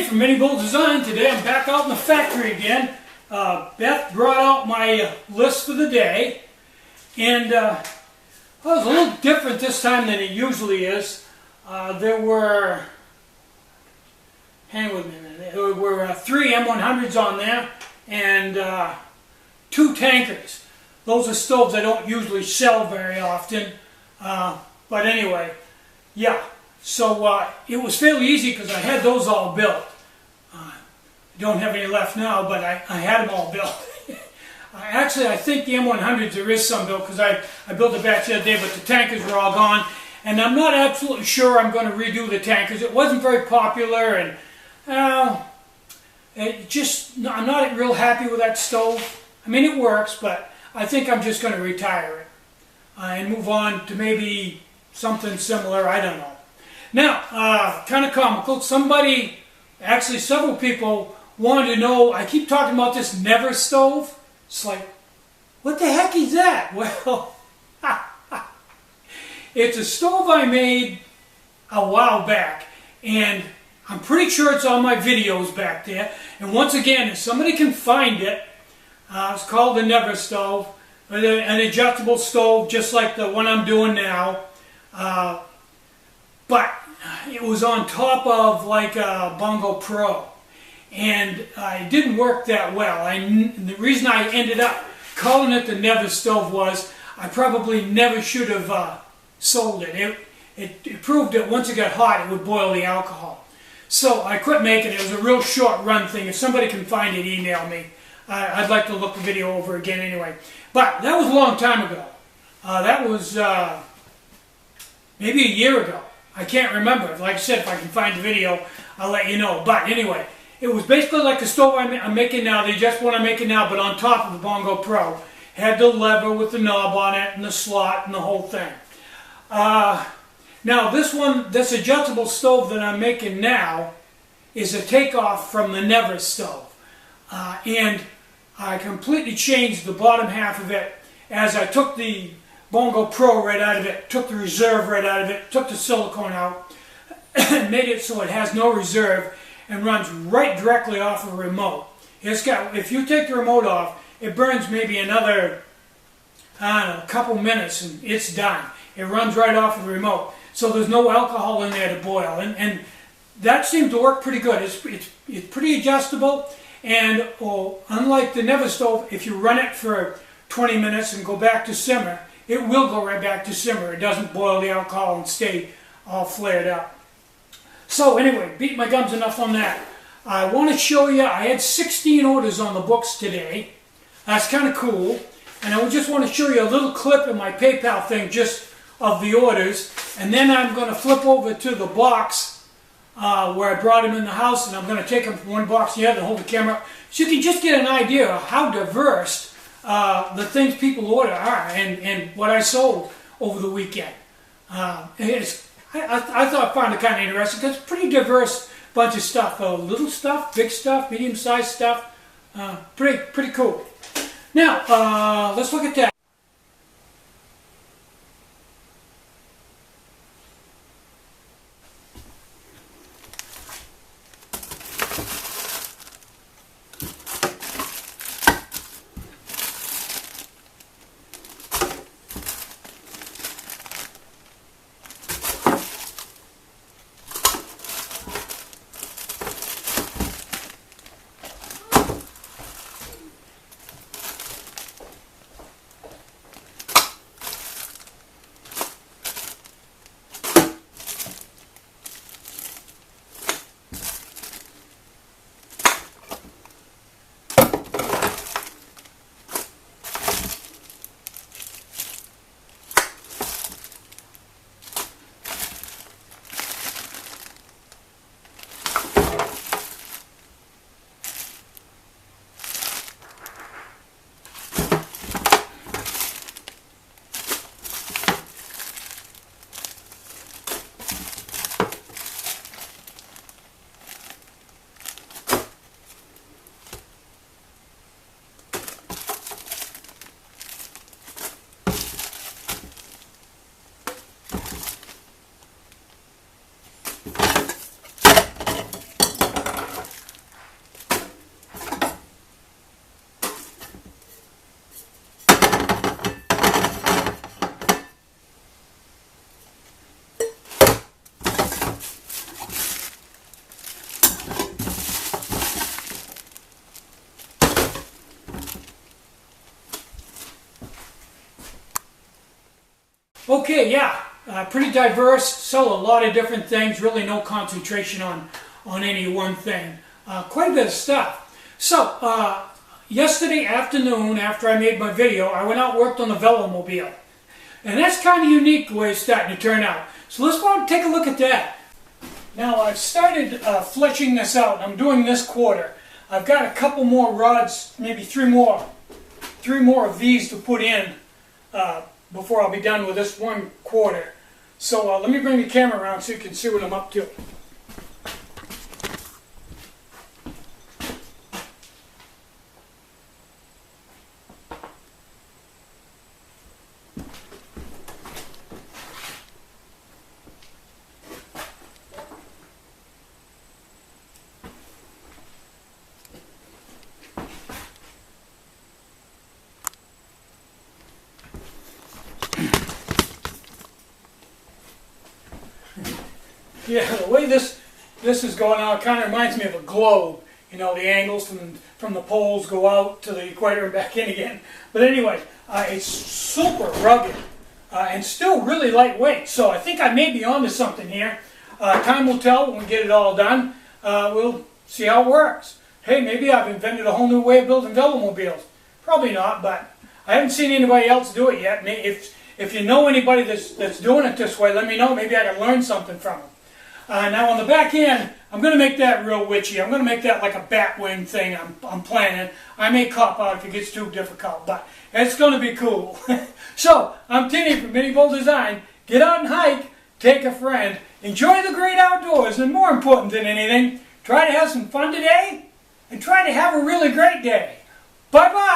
from minibulldesign. Today I'm back out in the factory again. Beth brought out my list for the day, and it was a little different this time than it usually is. There were, hang with me a minute, there were 3 M100s on there and 2 tankers. Those are stoves I don't usually sell very often, but anyway, yeah. So it was fairly easy because I had those all built. I don't have any left now, but I had them all built. Actually, I think the M100s, there is some built because I built a batch the other day, but the tankers were all gone. And I'm not absolutely sure I'm going to redo the tankers. It wasn't very popular, and I'm not real happy with that stove. I mean, it works, but I think I'm just going to retire it and move on to maybe something similar. I don't know. Now, kind of comical, actually several people wanted to know, I keep talking about this Never stove. It's like, what the heck is that? Well, it's a stove I made a while back, and I'm pretty sure it's on my videos back there. And once again, if somebody can find it, it's called the Never stove, an adjustable stove just like the one I'm doing now. But it was on top of like a Bongo Pro, and it didn't work that well. The reason I ended up calling it the Never stove was I probably never should have sold it. It proved that once it got hot, it would boil the alcohol. So I quit making it. It was a real short run thing. If somebody can find it, email me. I'd like to look the video over again anyway. But that was a long time ago. That was maybe a year ago. I can't remember. Like I said, if I can find the video, I'll let you know. But anyway, it was basically like the stove I'm making now, the adjustable one I'm making now, but on top of the Bongo Pro. Had the lever with the knob on it and the slot and the whole thing. Now this adjustable stove that I'm making now is a takeoff from the Never stove. And I completely changed the bottom half of it as I took the Bongo Pro right out of it, took the reserve right out of it, took the silicone out, made it so it has no reserve and runs right directly off of a remote. If you take the remote off, it burns maybe another, I don't know, a couple minutes and it's done. It runs right off of the remote. So there's no alcohol in there to boil. And that seemed to work pretty good. It's pretty adjustable. And unlike the Never stove, if you run it for 20 minutes and go back to simmer, it will go right back to simmer. It doesn't boil the alcohol and stay all flared up. So anyway, beat my gums enough on that. I want to show you, I had 16 orders on the books today. That's kind of cool. And I just want to show you a little clip in my PayPal thing just of the orders. And then I'm going to flip over to the box where I brought them in the house, and I'm going to take them from one box to the other and hold the camera up so you can just get an idea of how diverse the things people order are and what I sold over the weekend. I found it kind of interesting because it's a pretty diverse bunch of stuff. Little stuff, big stuff, medium-sized stuff. Pretty cool. Now, let's look at that. Okay, yeah, pretty diverse, sell a lot of different things, really no concentration on any one thing. Quite a bit of stuff. So, yesterday afternoon, after I made my video, I went out and worked on the Velomobile. And that's kind of unique the way it's starting to turn out. So let's go out and take a look at that. Now I've started fleshing this out. I'm doing this quarter. I've got a couple more rods, maybe three more of these to put in before I'll be done with this one quarter. So let me bring the camera around so you can see what I'm up to. Yeah, the way this is going out kind of reminds me of a globe. You know, the angles from the poles go out to the equator and back in again. But anyway, it's super rugged and still really lightweight. So I think I may be onto something here. Time will tell when we get it all done. We'll see how it works. Hey, maybe I've invented a whole new way of building Velomobiles. Probably not, but I haven't seen anybody else do it yet. If you know anybody that's doing it this way, let me know. Maybe I can learn something from them. Now on the back end, I'm going to make that real witchy. I'm going to make that like a bat wing thing I'm planning. I may cop out if it gets too difficult, but it's going to be cool. So, I'm Tinny from minibulldesign. Get out and hike, take a friend, enjoy the great outdoors, and more important than anything, try to have some fun today, and try to have a really great day. Bye-bye!